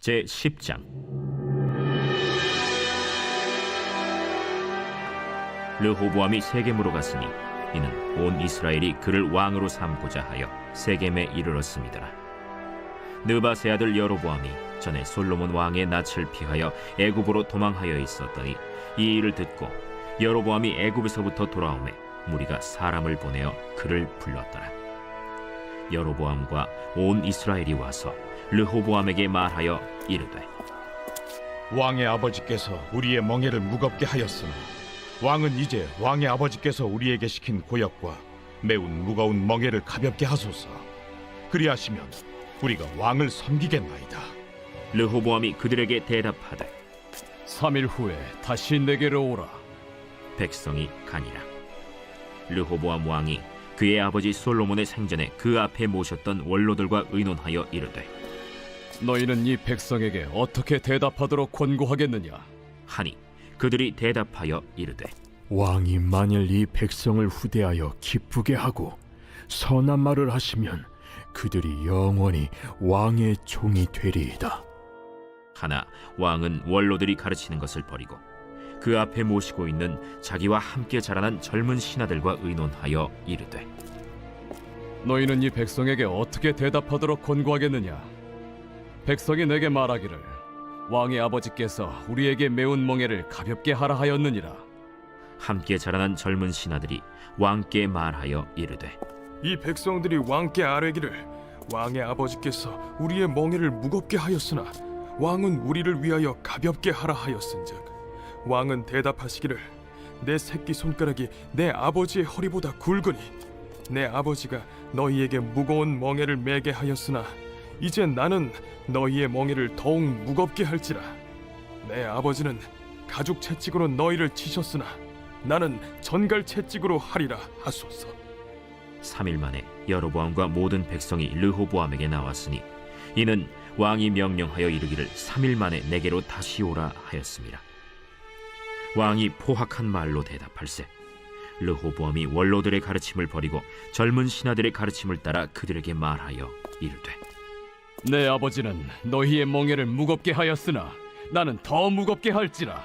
제10장. 르호보암이 세겜으로 갔으니 이는 온 이스라엘이 그를 왕으로 삼고자 하여 세겜에 이르렀음이더라. 느밧의 아들 여로보암이 전에 솔로몬 왕의 낯을 피하여 애굽으로 도망하여 있었더니 이 일을 듣고 여로보암이 애굽에서부터 돌아오매 무리가 사람을 보내어 그를 불렀더라. 여로보암과 온 이스라엘이 와서 르호보암에게 말하여 이르되, 왕의 아버지께서 우리의 멍에를 무겁게 하였으나 왕은 이제 왕의 아버지께서 우리에게 시킨 고역과 매운 무거운 멍에를 가볍게 하소서. 그리하시면 우리가 왕을 섬기겠나이다. 르호보암이 그들에게 대답하되, 3일 후에 다시 내게로 오라. 백성이 가니라. 르호보암 왕이 그의 아버지 솔로몬의 생전에 그 앞에 모셨던 원로들과 의논하여 이르되, 너희는 이 백성에게 어떻게 대답하도록 권고하겠느냐? 하니 그들이 대답하여 이르되, 왕이 만일 이 백성을 후대하여 기쁘게 하고 선한 말을 하시면 그들이 영원히 왕의 종이 되리이다. 하나 왕은 원로들이 가르치는 것을 버리고 그 앞에 모시고 있는 자기와 함께 자라난 젊은 신하들과 의논하여 이르되, 너희는 이 백성에게 어떻게 대답하도록 권고하겠느냐? 백성이 내게 말하기를 왕의 아버지께서 우리에게 매운 멍에를 가볍게 하라 하였느니라. 함께 자라난 젊은 신하들이 왕께 말하여 이르되, 이 백성들이 왕께 아뢰기를 왕의 아버지께서 우리의 멍에를 무겁게 하였으나 왕은 우리를 위하여 가볍게 하라 하였은즉 왕은 대답하시기를 내 새끼 손가락이 내 아버지의 허리보다 굵으니 내 아버지가 너희에게 무거운 멍에를 매게 하였으나 이제 나는 너희의 멍에를 더욱 무겁게 할지라. 내 아버지는 가죽 채찍으로 너희를 치셨으나 나는 전갈 채찍으로 하리라 하소서. 3일 만에 여로보암과 모든 백성이 르호보암에게 나왔으니 이는 왕이 명령하여 이르기를 3일 만에 내게로 다시 오라 하였습니다. 왕이 포악한 말로 대답할세 르호보암이 원로들의 가르침을 버리고 젊은 신하들의 가르침을 따라 그들에게 말하여 이르되, 내 아버지는 너희의 멍에를 무겁게 하였으나 나는 더 무겁게 할지라.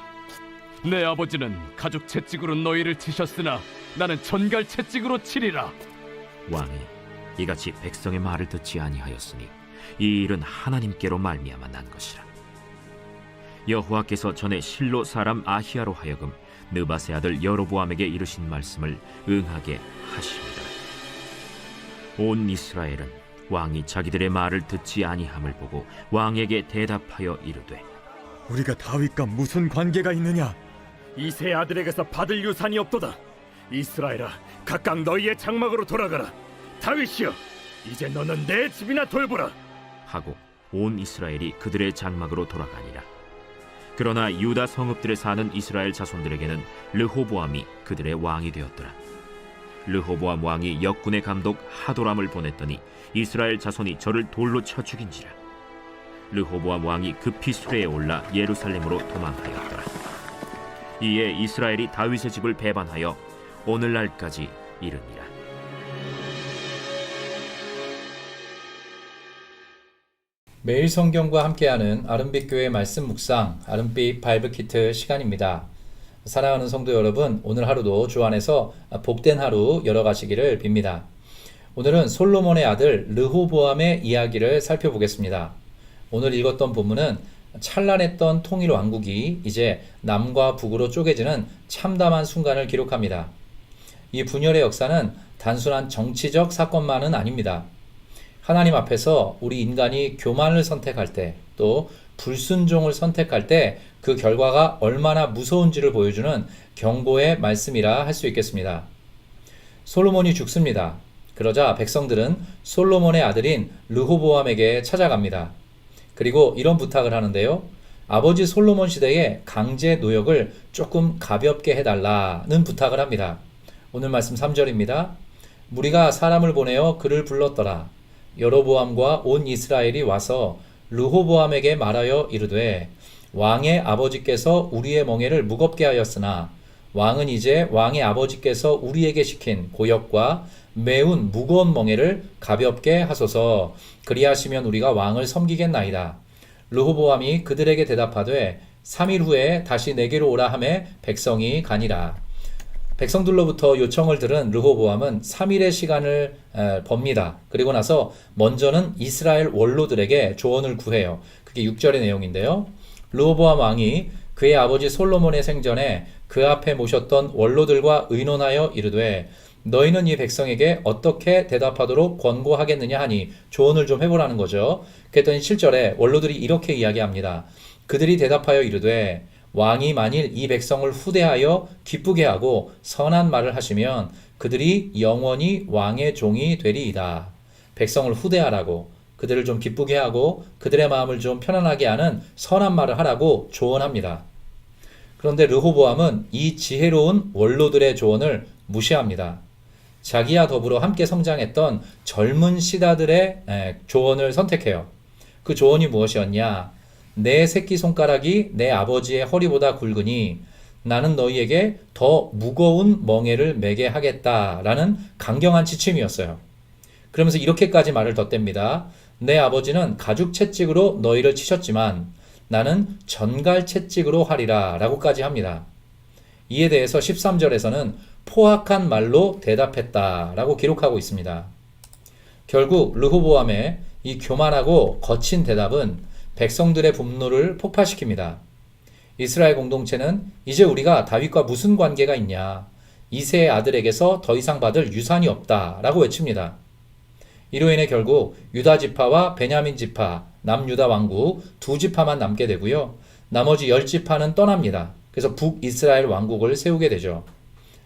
내 아버지는 가죽 채찍으로 너희를 치셨으나 나는 전갈 채찍으로 치리라. 왕이 이같이 백성의 말을 듣지 아니하였으니 이 일은 하나님께로 말미암아 난 것이라. 여호와께서 전에 실로 사람 아히야로 하여금 느밧의 아들 여로보암에게 이르신 말씀을 응하게 하십니다. 온 이스라엘은 왕이 자기들의 말을 듣지 아니함을 보고 왕에게 대답하여 이르되, 우리가 다윗과 무슨 관계가 있느냐? 이세 아들에게서 받을 유산이 없도다. 이스라엘아, 각각 너희의 장막으로 돌아가라. 다윗이여, 이제 너는 내 집이나 돌보라. 하고 온 이스라엘이 그들의 장막으로 돌아가니라. 그러나 유다 성읍들에 사는 이스라엘 자손들에게는 르호보암이 그들의 왕이 되었더라. 르호보암 왕이 역군의 감독 하도람을 보냈더니 이스라엘 자손이 저를 돌로 쳐 죽인지라. 르호보암 왕이 급히 수레에 올라 예루살렘으로 도망하였더라. 이에 이스라엘이 다윗의 집을 배반하여 오늘날까지 이르니라. 매일 성경과 함께하는 아름빛 교회 말씀 묵상 아름빛 바이블 키트 시간입니다. 사랑하는 성도 여러분, 오늘 하루도 주 안에서 복된 하루 열어가시기를 빕니다. 오늘은 솔로몬의 아들 르호보암의 이야기를 살펴보겠습니다. 오늘 읽었던 본문은 찬란했던 통일 왕국이 이제 남과 북으로 쪼개지는 참담한 순간을 기록합니다. 이 분열의 역사는 단순한 정치적 사건만은 아닙니다. 하나님 앞에서 우리 인간이 교만을 선택할 때, 또 불순종을 선택할 때 그 결과가 얼마나 무서운지를 보여주는 경고의 말씀이라 할 수 있겠습니다. 솔로몬이 죽습니다. 그러자 백성들은 솔로몬의 아들인 르호보암에게 찾아갑니다. 그리고 이런 부탁을 하는데요. 아버지 솔로몬 시대의 강제 노역을 조금 가볍게 해달라는 부탁을 합니다. 오늘 말씀 3절입니다. 무리가 사람을 보내어 그를 불렀더라. 여로보암과 온 이스라엘이 와서 르호보암에게 말하여 이르되, 왕의 아버지께서 우리의 멍에를 무겁게 하였으나 왕은 이제 왕의 아버지께서 우리에게 시킨 고역과 매운 무거운 멍에를 가볍게 하소서. 그리하시면 우리가 왕을 섬기겠나이다. 르호보암이 그들에게 대답하되 3일 후에 다시 내게로 오라 하매 백성이 가니라. 백성들로부터 요청을 들은 르호보암은 3일의 시간을 법니다. 그리고 나서 먼저는 이스라엘 원로들에게 조언을 구해요. 그게 6절의 내용인데요. 르호보암 왕이 그의 아버지 솔로몬의 생전에 그 앞에 모셨던 원로들과 의논하여 이르되 너희는 이 백성에게 어떻게 대답하도록 권고하겠느냐 하니 조언을 좀 해보라는 거죠. 그랬더니 7절에 원로들이 이렇게 이야기합니다. 그들이 대답하여 이르되 왕이 만일 이 백성을 후대하여 기쁘게 하고 선한 말을 하시면 그들이 영원히 왕의 종이 되리이다. 백성을 후대하라고, 그들을 좀 기쁘게 하고 그들의 마음을 좀 편안하게 하는 선한 말을 하라고 조언합니다. 그런데 르호보암은 이 지혜로운 원로들의 조언을 무시합니다. 자기와 더불어 함께 성장했던 젊은 시다들의 조언을 선택해요. 그 조언이 무엇이었냐? 내 새끼손가락이 내 아버지의 허리보다 굵으니 나는 너희에게 더 무거운 멍에를 매게 하겠다라는 강경한 지침이었어요. 그러면서 이렇게까지 말을 덧댑니다. 내 아버지는 가죽 채찍으로 너희를 치셨지만 나는 전갈 채찍으로 하리라 라고까지 합니다. 이에 대해서 13절에서는 포악한 말로 대답했다 라고 기록하고 있습니다. 결국 르호보암의 이 교만하고 거친 대답은 백성들의 분노를 폭발시킵니다. 이스라엘 공동체는 이제 우리가 다윗과 무슨 관계가 있냐? 이새의 아들에게서 더 이상 받을 유산이 없다 라고 외칩니다. 이로 인해 결국 유다 지파와 베냐민 지파, 남유다 왕국 두 지파만 남게 되고요. 나머지 10지파는 떠납니다. 그래서 북이스라엘 왕국을 세우게 되죠.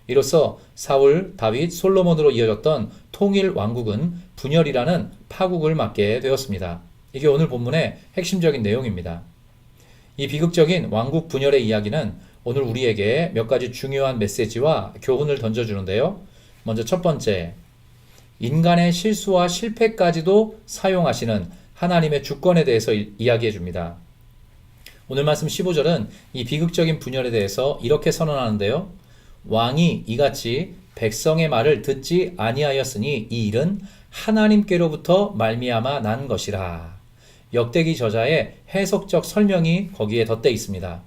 이로써 사울, 다윗, 솔로몬으로 이어졌던 통일 왕국은 분열이라는 파국을 맞게 되었습니다. 이게 오늘 본문의 핵심적인 내용입니다. 이 비극적인 왕국 분열의 이야기는 오늘 우리에게 몇 가지 중요한 메시지와 교훈을 던져주는데요. 먼저 첫 번째, 인간의 실수와 실패까지도 사용하시는 하나님의 주권에 대해서 이야기해 줍니다. 오늘 말씀 15절은 이 비극적인 분열에 대해서 이렇게 선언하는데요. 왕이 이같이 백성의 말을 듣지 아니하였으니 이 일은 하나님께로부터 말미암아 난 것이라. 역대기 저자의 해석적 설명이 거기에 덧대 있습니다.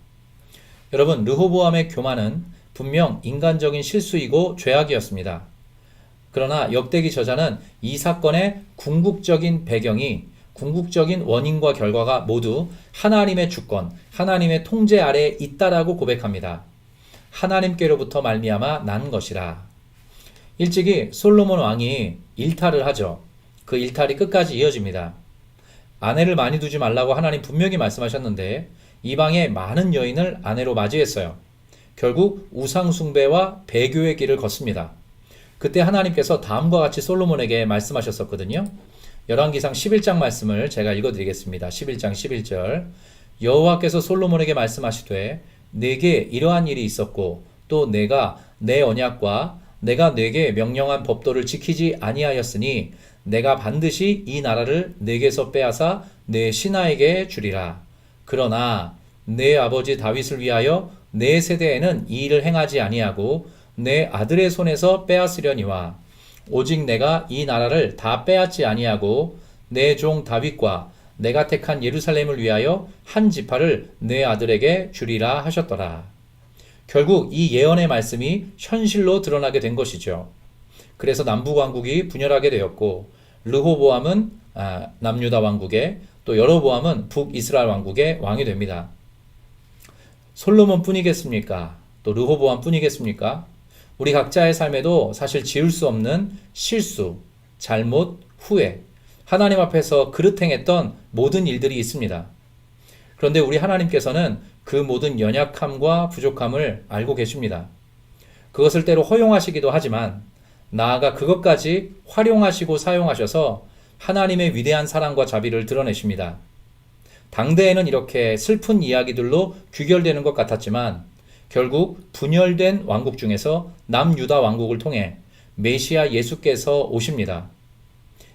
여러분, 르호보암의 교만은 분명 인간적인 실수이고 죄악이었습니다. 그러나 역대기 저자는 이 사건의 궁극적인 배경이, 궁극적인 원인과 결과가 모두 하나님의 주권, 하나님의 통제 아래에 있다라고 고백합니다. 하나님께로부터 말미암아 난 것이라. 일찍이 솔로몬 왕이 일탈을 하죠. 그 일탈이 끝까지 이어집니다. 아내를 많이 두지 말라고 하나님 분명히 말씀하셨는데 이방의 많은 여인을 아내로 맞이했어요. 결국 우상 숭배와 배교의 길을 걷습니다. 그때 하나님께서 다음과 같이 솔로몬에게 말씀하셨었거든요. 열왕기상 11장 말씀을 제가 읽어드리겠습니다. 11장 11절. 여호와께서 솔로몬에게 말씀하시되 내게 이러한 일이 있었고 또 내가 내 언약과 내가 내게 명령한 법도를 지키지 아니하였으니 내가 반드시 이 나라를 내게서 빼앗아 내 신하에게 주리라. 그러나 내 아버지 다윗을 위하여 내 세대에는 이 일을 행하지 아니하고 내 아들의 손에서 빼앗으려니와 오직 내가 이 나라를 다 빼앗지 아니하고 내 종 다윗과 내가 택한 예루살렘을 위하여 한 지파를 내 아들에게 주리라 하셨더라. 결국 이 예언의 말씀이 현실로 드러나게 된 것이죠. 그래서 남북왕국이 분열하게 되었고 르호보암은 남유다 왕국의, 또 여로보암은 북이스라엘 왕국의 왕이 됩니다. 솔로몬 뿐이겠습니까? 또 르호보암 뿐이겠습니까? 우리 각자의 삶에도 사실 지울 수 없는 실수, 잘못, 후회, 하나님 앞에서 그릇행했던 모든 일들이 있습니다. 그런데 우리 하나님께서는 그 모든 연약함과 부족함을 알고 계십니다. 그것을 때로 허용하시기도 하지만 나아가 그것까지 활용하시고 사용하셔서 하나님의 위대한 사랑과 자비를 드러내십니다. 당대에는 이렇게 슬픈 이야기들로 귀결되는 것 같았지만 결국 분열된 왕국 중에서 남유다 왕국을 통해 메시아 예수께서 오십니다.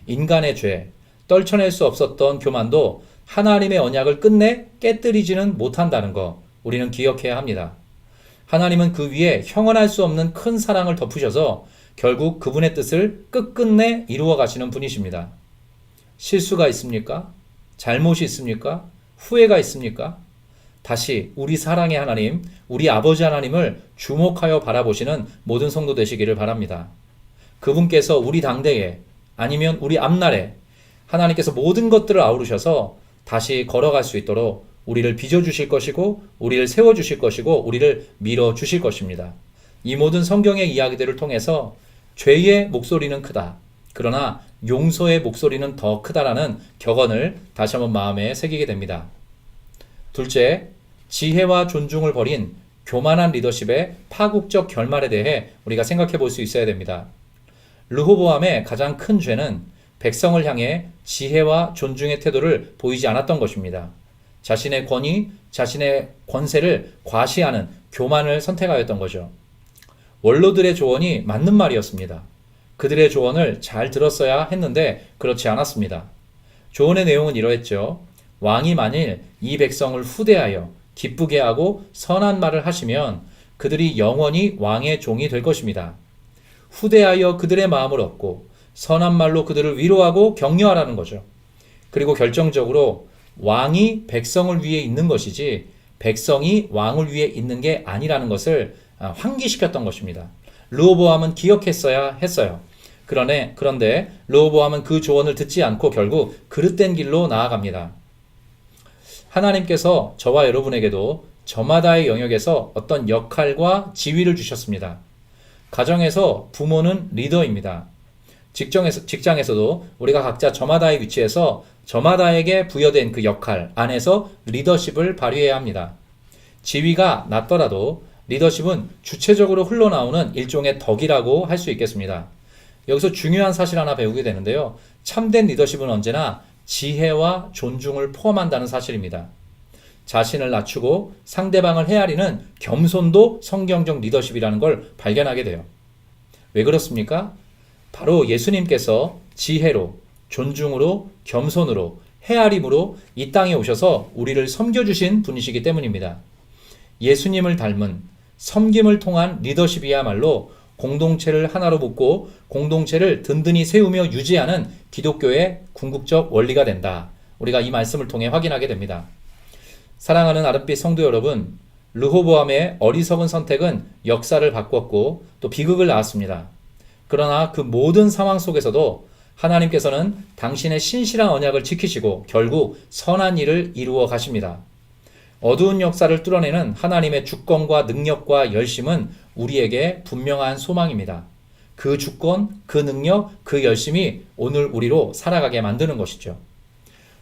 인간의 죄, 떨쳐낼 수 없었던 교만도 하나님의 언약을 끝내 깨뜨리지는 못한다는 거 우리는 기억해야 합니다. 하나님은 그 위에 형언할 수 없는 큰 사랑을 덮으셔서 결국 그분의 뜻을 끝끝내 이루어 가시는 분이십니다. 실수가 있습니까? 잘못이 있습니까? 후회가 있습니까? 다시 우리 사랑의 하나님, 우리 아버지 하나님을 주목하여 바라보시는 모든 성도 되시기를 바랍니다. 그분께서 우리 당대에 아니면 우리 앞날에 하나님께서 모든 것들을 아우르셔서 다시 걸어갈 수 있도록 우리를 빚어주실 것이고 우리를 세워주실 것이고 우리를 밀어주실 것입니다. 이 모든 성경의 이야기들을 통해서 죄의 목소리는 크다. 그러나 용서의 목소리는 더 크다라는 격언을 다시 한번 마음에 새기게 됩니다. 둘째, 지혜와 존중을 버린 교만한 리더십의 파국적 결말에 대해 우리가 생각해 볼 수 있어야 됩니다. 르호보암의 가장 큰 죄는 백성을 향해 지혜와 존중의 태도를 보이지 않았던 것입니다. 자신의 권위, 자신의 권세를 과시하는 교만을 선택하였던 거죠. 원로들의 조언이 맞는 말이었습니다. 그들의 조언을 잘 들었어야 했는데 그렇지 않았습니다. 조언의 내용은 이러했죠. 왕이 만일 이 백성을 후대하여 기쁘게 하고 선한 말을 하시면 그들이 영원히 왕의 종이 될 것입니다. 후대하여 그들의 마음을 얻고 선한 말로 그들을 위로하고 격려하라는 거죠. 그리고 결정적으로 왕이 백성을 위해 있는 것이지 백성이 왕을 위해 있는 게 아니라는 것을 환기시켰던 것입니다. 르호보암은 기억했어야 했어요. 그런데 르호보암은 그 조언을 듣지 않고 결국 그릇된 길로 나아갑니다. 하나님께서 저와 여러분에게도 저마다의 영역에서 어떤 역할과 지위를 주셨습니다. 가정에서 부모는 리더입니다. 직장에서도 우리가 각자 저마다의 위치에서 저마다에게 부여된 그 역할 안에서 리더십을 발휘해야 합니다. 지위가 낮더라도 리더십은 주체적으로 흘러나오는 일종의 덕이라고 할 수 있겠습니다. 여기서 중요한 사실 하나 배우게 되는데요. 참된 리더십은 언제나 지혜와 존중을 포함한다는 사실입니다. 자신을 낮추고 상대방을 헤아리는 겸손도 성경적 리더십이라는 걸 발견하게 돼요. 왜 그렇습니까? 바로 예수님께서 지혜로, 존중으로, 겸손으로, 헤아림으로 이 땅에 오셔서 우리를 섬겨주신 분이시기 때문입니다. 예수님을 닮은 섬김을 통한 리더십이야말로 공동체를 하나로 묶고 공동체를 든든히 세우며 유지하는 기독교의 궁극적 원리가 된다. 우리가 이 말씀을 통해 확인하게 됩니다. 사랑하는 아름빛 성도 여러분, 르호보암의 어리석은 선택은 역사를 바꿨고 또 비극을 낳았습니다. 그러나 그 모든 상황 속에서도 하나님께서는 당신의 신실한 언약을 지키시고 결국 선한 일을 이루어 가십니다. 어두운 역사를 뚫어내는 하나님의 주권과 능력과 열심은 우리에게 분명한 소망입니다. 그 주권, 그 능력, 그 열심이 오늘 우리로 살아가게 만드는 것이죠.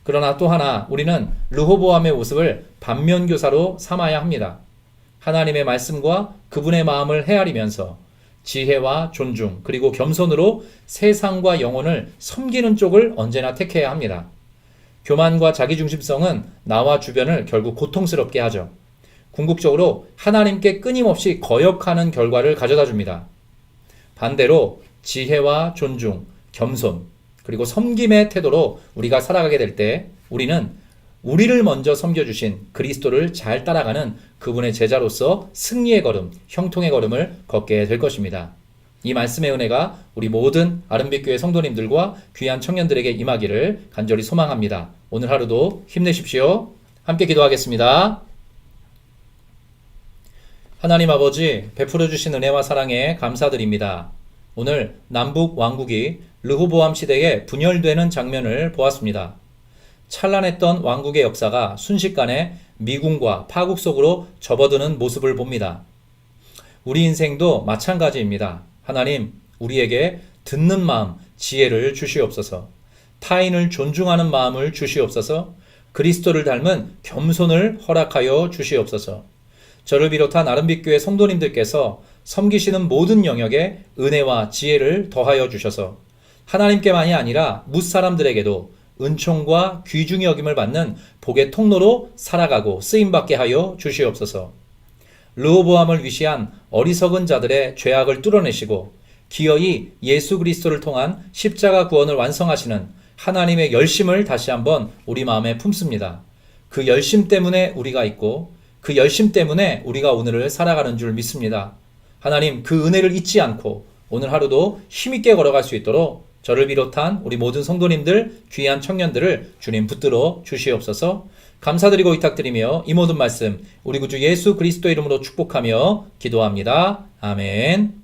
그러나 또 하나 우리는 르호보암의 모습을 반면교사로 삼아야 합니다. 하나님의 말씀과 그분의 마음을 헤아리면서 지혜와 존중 그리고 겸손으로 세상과 영혼을 섬기는 쪽을 언제나 택해야 합니다. 교만과 자기중심성은 나와 주변을 결국 고통스럽게 하죠. 궁극적으로 하나님께 끊임없이 거역하는 결과를 가져다 줍니다. 반대로 지혜와 존중, 겸손, 그리고 섬김의 태도로 우리가 살아가게 될 때 우리는 우리를 먼저 섬겨주신 그리스도를 잘 따라가는 그분의 제자로서 승리의 걸음, 형통의 걸음을 걷게 될 것입니다. 이 말씀의 은혜가 우리 모든 아름빛교회 성도님들과 귀한 청년들에게 임하기를 간절히 소망합니다. 오늘 하루도 힘내십시오. 함께 기도하겠습니다. 하나님 아버지, 베풀어 주신 은혜와 사랑에 감사드립니다. 오늘 남북 왕국이 르호보암 시대에 분열되는 장면을 보았습니다. 찬란했던 왕국의 역사가 순식간에 미궁과 파국 속으로 접어드는 모습을 봅니다. 우리 인생도 마찬가지입니다. 하나님, 우리에게 듣는 마음, 지혜를 주시옵소서. 타인을 존중하는 마음을 주시옵소서. 그리스도를 닮은 겸손을 허락하여 주시옵소서. 저를 비롯한 아름빛교회 성도님들께서 섬기시는 모든 영역에 은혜와 지혜를 더하여 주셔서 하나님께만이 아니라 뭇사람들에게도 은총과 귀중히 여김을 받는 복의 통로로 살아가고 쓰임받게 하여 주시옵소서. 르호보암을 위시한 어리석은 자들의 죄악을 뚫어내시고 기어이 예수 그리스도를 통한 십자가 구원을 완성하시는 하나님의 열심을 다시 한번 우리 마음에 품습니다. 그 열심 때문에 우리가 있고 그 열심 때문에 우리가 오늘을 살아가는 줄 믿습니다. 하나님, 그 은혜를 잊지 않고 오늘 하루도 힘있게 걸어갈 수 있도록 저를 비롯한 우리 모든 성도님들, 귀한 청년들을 주님 붙들어 주시옵소서. 감사드리고 위탁드리며 이 모든 말씀 우리 구주 예수 그리스도 이름으로 축복하며 기도합니다. 아멘.